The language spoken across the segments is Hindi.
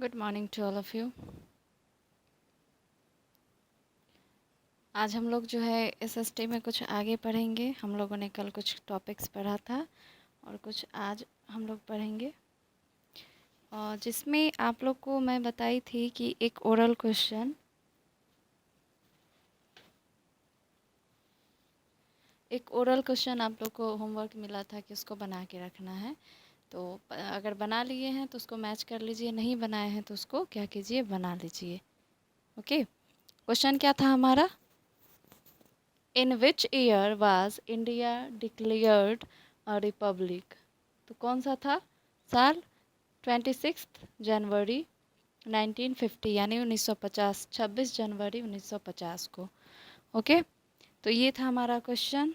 Good morning to all of you. आज हम लोग जो है एसएसटी में कुछ आगे पढ़ेंगे। हम लोगों ने कल कुछ टॉपिक्स पढ़ा था और कुछ आज हम लोग पढ़ेंगे, और जिसमें आप लोग को मैं बताई थी कि एक ओरल क्वेश्चन आप लोग को होमवर्क मिला था कि उसको बना के रखना है। तो अगर बना लिए हैं तो उसको मैच कर लीजिए, नहीं बनाए हैं तो उसको क्या कीजिए, बना लीजिए। ओके, क्वेश्चन क्या था हमारा? In which year was India declared a republic? तो कौन सा था साल? 26 जनवरी 1950, यानी 1950, 26 जनवरी 1950 को। ओके, तो ये था हमारा क्वेश्चन,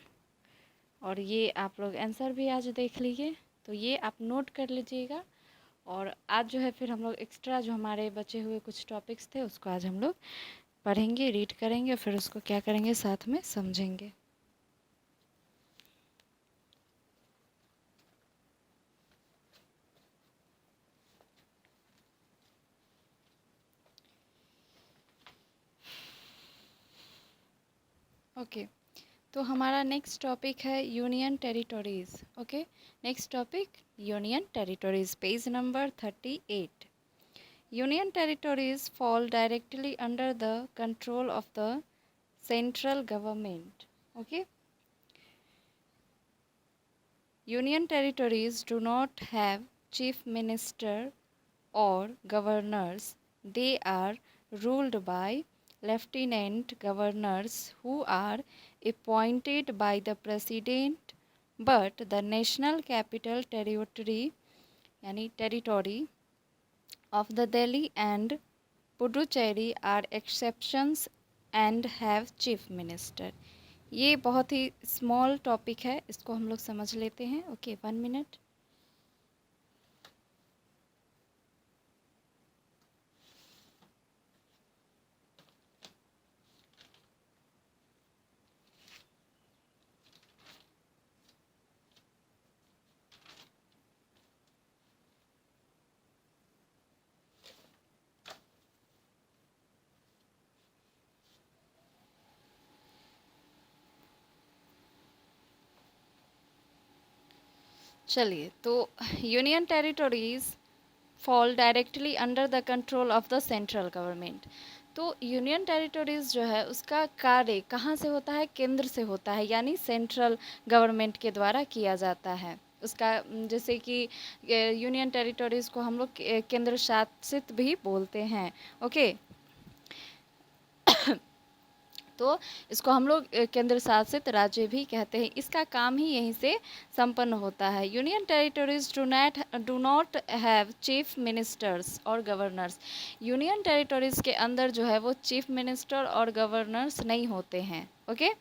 और ये आप लोग आंसर भी आज देख लीजिए। तो ये आप नोट कर लीजिएगा, और आज जो है फिर हम लोग एक्स्ट्रा जो हमारे बचे हुए कुछ टॉपिक्स थे उसको आज हम लोग पढ़ेंगे, रीड करेंगे, फिर उसको क्या करेंगे, साथ में समझेंगे। ओके, तो हमारा नेक्स्ट टॉपिक है union territories. Okay, next topic union territories, page number 38। Union territories fall directly under the control of the central government. Okay, union territories do not have chief minister or governors. They are ruled by lieutenant governors who are appointed by the president, but the national capital territory यानी territory of the Delhi and Puducherry are exceptions and have chief minister. ये बहुत ही स्मॉल टॉपिक है, इसको हम लोग समझ लेते हैं। Okay, 1 minute. चलिए, तो union territories fall directly under the control of the central government. तो यूनियन टेरिटोरीज जो है उसका कार्य कहाँ से होता है? केंद्र से होता है, यानी सेंट्रल गवर्नमेंट के द्वारा किया जाता है उसका। जैसे कि यूनियन टेरिटोरीज को हम लोग केंद्र शासित भी बोलते हैं। ओके, तो इसको हम लोग केंद्र शासित राज्य भी कहते हैं। इसका काम ही यहीं से संपन्न होता है। Union territories do not have chief ministers और गवर्नर्स। यूनियन टेरिटोरीज के अंदर जो है वो चीफ मिनिस्टर और गवर्नर्स नहीं होते हैं। Okay,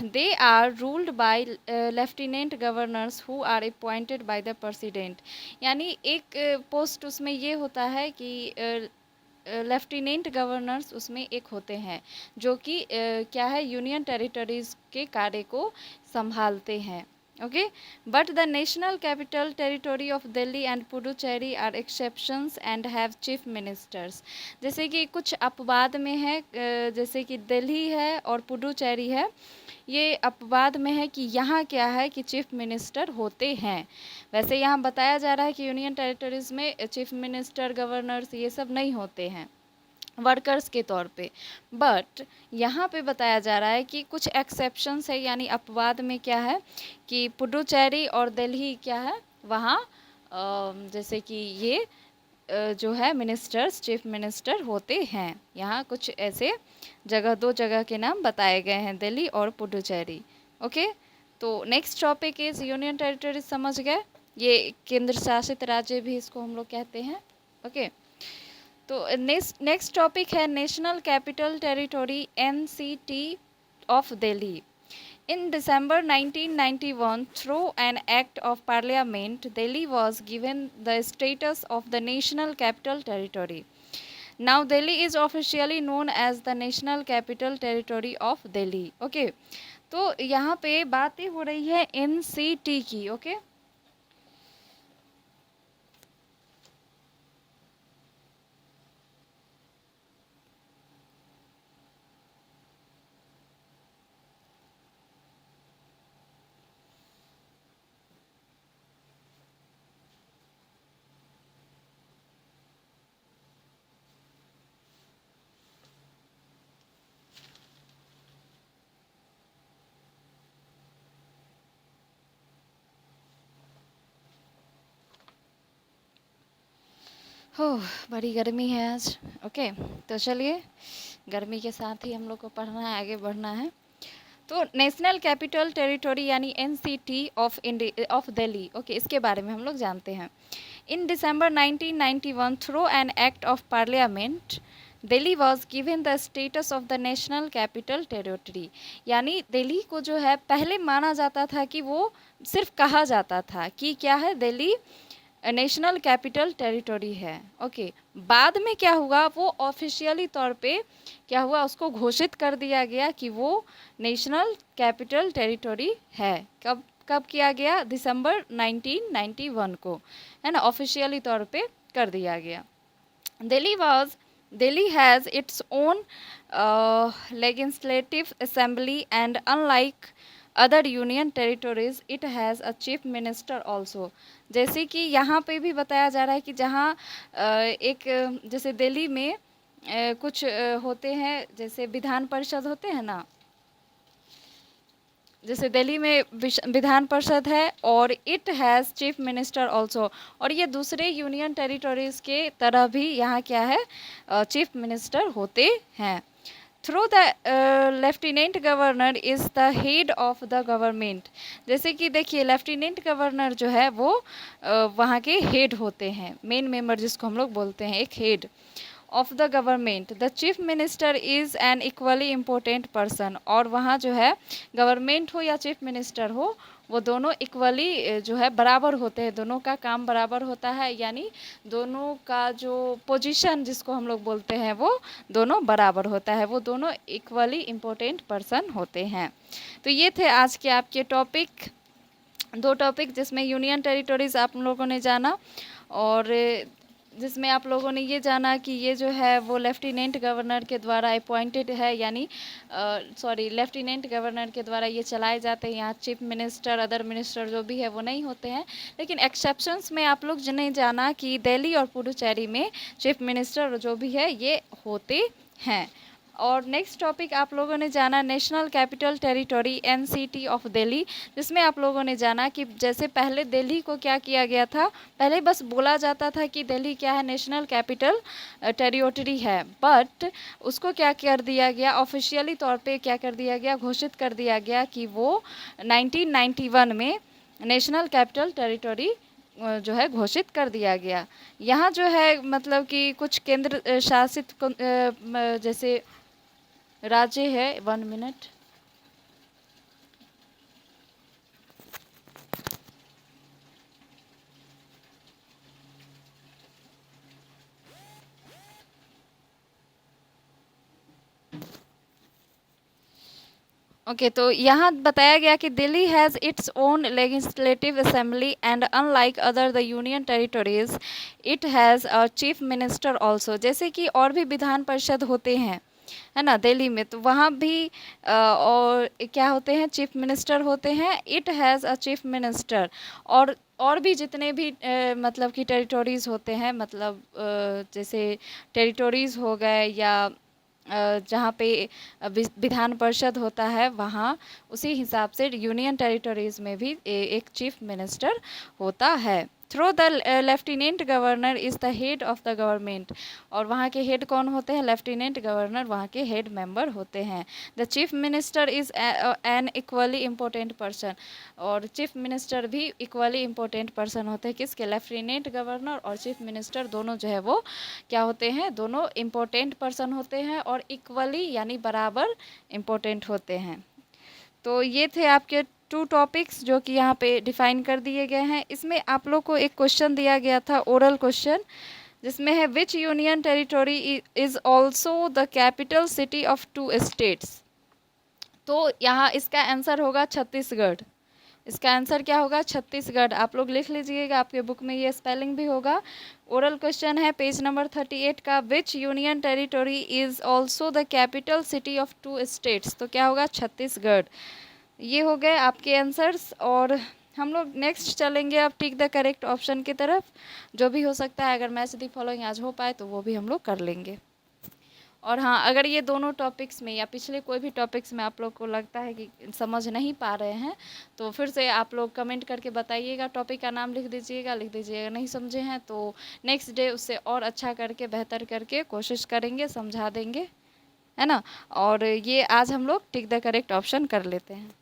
they are ruled by lieutenant governors who are appointed by the president. यानी एक पोस्ट उसमें ये होता है कि लेफ्टिनेंट गवर्नर्स उसमें एक होते हैं जो कि क्या है, यूनियन टेरिटरीज के कार्य को संभालते हैं। Okay, but the national capital territory of Delhi and Puducherry are exceptions and have chief ministers. जैसे कि कुछ अपवाद में है, जैसे कि दिल्ली है और पुडुचेरी है, ये अपवाद में है कि यहाँ क्या है कि चीफ मिनिस्टर होते हैं। वैसे यहाँ बताया जा रहा है कि यूनियन टेरिटरीज में चीफ मिनिस्टर, गवर्नर्स ये सब नहीं होते हैं वर्कर्स के तौर पे। बट यहाँ पे बताया जा रहा है कि कुछ एक्सेप्शंस है, यानी अपवाद में क्या है कि पुडुचेरी और दिल्ली क्या है वहाँ जैसे कि ये जो है मिनिस्टर्स, चीफ मिनिस्टर होते हैं। यहाँ कुछ ऐसे जगह, दो जगह के नाम बताए गए हैं, दिल्ली और पुडुचेरी। ओके, तो next topic is union territory, समझ गए? ये केंद्र शासित राज्य भी इसको हम लोग कहते हैं। ओके, तो नेक्स्ट टॉपिक है national capital territory, NCT of Delhi. In December 1991, through an act of parliament, Delhi was given the status of the national capital territory. Now Delhi is officially known as the National Capital Territory of Delhi. Okay, तो यहाँ पे बातें हो रही है NCT की। ओके, हो, बड़ी गर्मी है आज। ओके, तो चलिए गर्मी के साथ ही हम लोग को पढ़ना है, आगे बढ़ना है। तो नेशनल कैपिटल टेरिटरी यानी एनसीटी ऑफ दिल्ली, ओके, इसके बारे में हम लोग जानते हैं। इन दिसंबर 1991 through an act of parliament Delhi was given the status of the national capital territory. यानी दिल्ली को जो है पहले माना जाता था कि वो सिर्फ कहा जाता था कि क्या है, दिल्ली नेशनल कैपिटल टेरिटरी है। ओके, बाद में क्या हुआ, वो ऑफिशियली तौर पे क्या हुआ, उसको घोषित कर दिया गया कि वो नेशनल कैपिटल टेरिटरी है। कब कब किया गया, दिसंबर 1991 को, है ना, ऑफिशियली तौर पे कर दिया गया। Delhi has its own legislative assembly, and unlike other union territories, it has a chief minister also। जैसे कि यहाँ पे भी बताया जा रहा है कि जहाँ एक जैसे दिल्ली में कुछ होते हैं, जैसे विधान परिषद होते हैं ना, जैसे दिल्ली में विधान परिषद है और it has chief minister also. और ये दूसरे यूनियन टेरिटोरीज के तरह भी यहाँ क्या है, चीफ मिनिस्टर होते हैं। Through the lieutenant governor is the head of the government. जैसे कि देखिए, लेफ्टिनेंट गवर्नर जो है वो वहाँ के हेड होते हैं, मेन मेंबर जिसको हम लोग बोलते हैं, एक head of the government. The chief minister is an equally important person. और वहाँ जो है गवर्नमेंट हो या चीफ मिनिस्टर हो, वो दोनों इक्वली जो है बराबर होते हैं, दोनों का काम बराबर होता है, यानी दोनों का जो पोजीशन जिसको हम लोग बोलते हैं वो दोनों बराबर होता है, वो दोनों इक्वली इम्पोर्टेंट पर्सन होते हैं। तो ये थे आज के आपके टॉपिक, दो टॉपिक, जिसमें यूनियन टेरिटोरीज आप लोगों ने जाना और जिसमें आप लोगों ने ये जाना कि ये जो है वो लेफ्टिनेंट गवर्नर के द्वारा अपॉइंटेड है, यानी लेफ्टिनेंट गवर्नर के द्वारा ये चलाए जाते हैं। यहाँ चीफ मिनिस्टर, अदर मिनिस्टर जो भी है वो नहीं होते हैं। लेकिन एक्सेप्शंस में आप लोग जिन्हें जाना कि दिल्ली और पुडुचेरी में चीफ मिनिस्टर जो भी है ये होते हैं। और नेक्स्ट टॉपिक आप लोगों ने जाना national capital territory NCT of Delhi, जिसमें आप लोगों ने जाना कि जैसे पहले दिल्ली को क्या किया गया था, पहले बस बोला जाता था कि दिल्ली क्या है, नेशनल कैपिटल टेरिटरी है, बट उसको क्या कर दिया गया, ऑफिशियली तौर पे क्या कर दिया गया, घोषित कर दिया गया कि वो 1991 में नेशनल कैपिटल टेरिटरी जो है घोषित कर दिया गया। यहाँ जो है मतलब कि कुछ केंद्र शासित जैसे राज्य है, 1 मिनट। ओके, तो यहाँ बताया गया कि Delhi has its own legislative assembly and unlike other the union territories it has a chief minister also. जैसे कि और भी विधान परिषद होते हैं, है ना, दिल्ली में, तो वहाँ भी और क्या होते हैं, चीफ मिनिस्टर होते हैं। It has a chief minister. और भी जितने भी मतलब कि टेरिटोरीज़ होते हैं, मतलब जैसे टेरिटोरीज़ हो गए या जहाँ पे विधान परिषद होता है, वहाँ उसी हिसाब से यूनियन टेरिटोरीज़ में भी एक चीफ मिनिस्टर होता है। Through the lieutenant governor is the head of the government. और वहाँ के हेड कौन होते हैं, लेफ्टिनेंट गवर्नर वहाँ के हेड मेंबर होते हैं। The chief minister is an equally important person. और चीफ मिनिस्टर भी इक्वली इम्पोर्टेंट पर्सन होते हैं, किसके, लेफ्टिनेंट गवर्नर और चीफ मिनिस्टर दोनों जो है वो क्या होते हैं, दोनों इम्पोर्टेंट पर्सन होते हैं और इक्वली यानी बराबर इम्पोर्टेंट होते हैं। तो ये थे आपके 2 टॉपिक्स जो कि यहाँ पे डिफाइन कर दिए गए हैं। इसमें आप लोग को एक क्वेश्चन दिया गया था, ओरल क्वेश्चन, जिसमें है विच union territory is also the capital city of 2 states. तो यहाँ इसका आंसर होगा छत्तीसगढ़। इसका आंसर क्या होगा, छत्तीसगढ़। आप लोग लिख लीजिएगा, आपके बुक में ये स्पेलिंग भी होगा। ओरल क्वेश्चन है पेज नंबर 38 का, विच union territory is also the capital city of 2 states. तो क्या होगा, छत्तीसगढ़। ये हो गए आपके आंसर्स। और हम लोग नेक्स्ट चलेंगे अब टिक द करेक्ट ऑप्शन की तरफ। जो भी हो सकता है, अगर मैच दी फॉलोइंग आज हो पाए तो वो भी हम लोग कर लेंगे। और हाँ, अगर ये दोनों टॉपिक्स में या पिछले कोई भी टॉपिक्स में आप लोग को लगता है कि समझ नहीं पा रहे हैं, तो फिर से आप लोग कमेंट करके बताइएगा, टॉपिक का नाम लिख दीजिएगा। नहीं समझे हैं तो नेक्स्ट डे उससे और अच्छा करके बेहतर करके कोशिश करेंगे, समझा देंगे, है ना। और ये आज हम लोग टिक द करेक्ट ऑप्शन कर लेते हैं।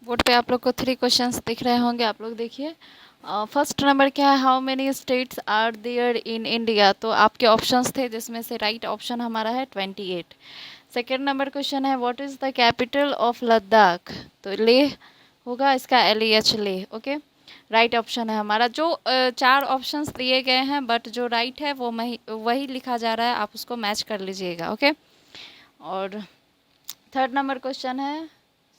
बोर्ड पे आप लोग को 3 क्वेश्चंस दिख रहे होंगे, आप लोग देखिए। फर्स्ट नंबर क्या है, how many states are there in India. तो आपके ऑप्शंस थे जिसमें से राइट ऑप्शन हमारा है 28। सेकेंड नंबर क्वेश्चन है, what is the capital of Ladakh. तो लेह होगा, इसका LEH Leh. Okay, right option है हमारा। जो 4 ऑप्शंस दिए गए हैं, बट जो राइट है वो वही लिखा जा रहा है, आप उसको मैच कर लीजिएगा। ओके, और थर्ड नंबर क्वेश्चन है,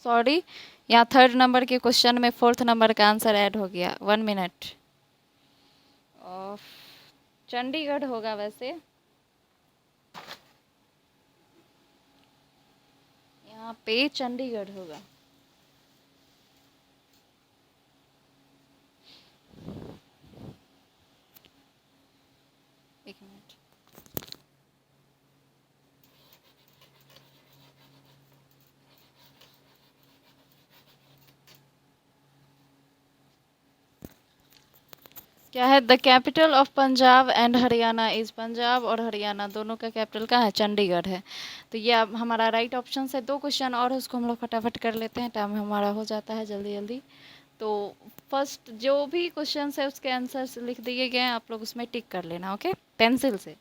सॉरी, यहाँ थर्ड नंबर के क्वेश्चन में फोर्थ नंबर का आंसर ऐड हो गया। 1 मिनट। और चंडीगढ़ होगा वैसे, यहाँ पे चंडीगढ़ होगा। एक मिनट। क्या है? The capital of Punjab and Haryana is, Punjab और हरियाणा दोनों का कैपिटल कहाँ है? चंडीगढ़ है। तो ये अब हमारा राइट ऑप्शन है। 2 क्वेश्चन और है, उसको हम लोग फटाफट कर लेते हैं, टाइम हमारा हो जाता है जल्दी जल्दी। तो फर्स्ट जो भी क्वेश्चन है उसके आंसर लिख दिए गए हैं, आप लोग उसमें टिक कर लेना, ओके, पेंसिल से।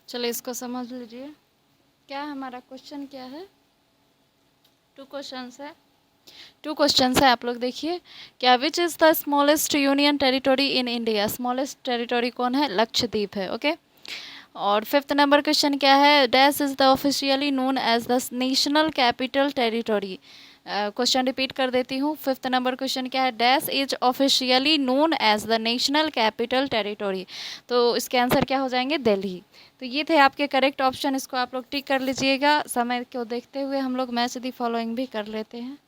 चलो इसको समझ लीजिए, क्या हमारा क्वेश्चन क्या है? 2 क्वेश्चंस है, 2 क्वेश्चंस है, आप लोग देखिए। क्या which is the smallest union territory in India? Smallest territory कौन है? लक्षद्वीप है, ओके। और फिफ्थ नंबर क्वेश्चन क्या है? Dash is the officially known as the national capital territory. Question repeat कर देती हूँ। फिफ्थ नंबर क्वेश्चन क्या है? Dash is officially known as the national capital territory. तो इसके आंसर क्या हो जाएंगे? दिल्ली। तो ये थे आपके करेक्ट ऑप्शन, इसको आप लोग टिक कर लीजिएगा। समय को देखते हुए हम लोग मैच दी फॉलोइंग भी कर लेते हैं।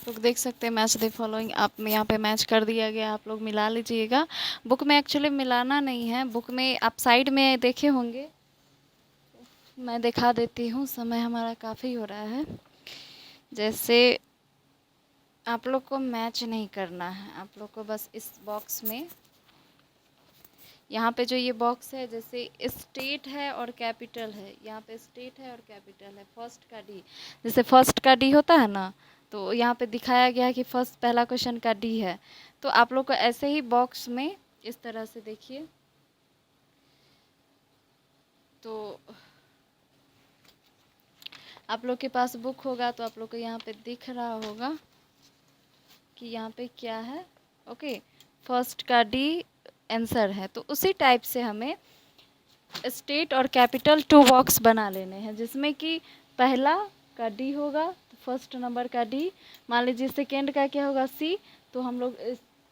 लोग देख सकते हैं मैच द फॉलोइंग, आप यहाँ पे मैच कर दिया गया, आप लोग मिला लीजिएगा। बुक में एक्चुअली मिलाना नहीं है, बुक में आप साइड में देखे होंगे, मैं दिखा देती हूँ, समय हमारा काफ़ी हो रहा है। जैसे आप लोग को मैच नहीं करना है, आप लोग को बस इस बॉक्स में, यहाँ पे जो ये बॉक्स है, जैसे स्टेट है और कैपिटल है, यहाँ पे स्टेट है और कैपिटल है, फर्स्ट का डी, जैसे फर्स्ट का डी होता है ना, तो यहाँ पे दिखाया गया है कि फर्स्ट पहला क्वेश्चन का डी है। तो आप लोग को ऐसे ही बॉक्स में इस तरह से देखिए, तो आप लोग के पास बुक होगा तो आप लोग को यहाँ पे दिख रहा होगा कि यहाँ पे क्या है। ओके, फर्स्ट का डी आंसर है, तो उसी टाइप से हमें स्टेट और कैपिटल 2 बॉक्स बना लेने हैं, जिसमें कि पहला का डी होगा, तो फर्स्ट नंबर का डी, मान लीजिए सेकेंड का क्या होगा सी, तो हम लोग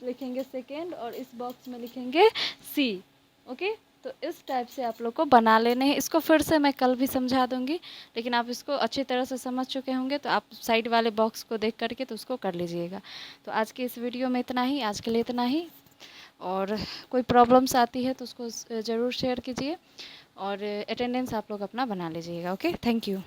लिखेंगे सेकेंड और इस बॉक्स में लिखेंगे सी। ओके, तो इस टाइप से आप लोग को बना लेने हैं। इसको फिर से मैं कल भी समझा दूंगी, लेकिन आप इसको अच्छी तरह से समझ चुके होंगे, तो आप साइड वाले बॉक्स को देख करके तो उसको कर लीजिएगा। तो आज की इस वीडियो में इतना ही, आज के लिए इतना ही, और कोई प्रॉब्लम्स आती है तो उसको ज़रूर शेयर कीजिए, और अटेंडेंस आप लोग अपना बना लीजिएगा। Okay, thank you.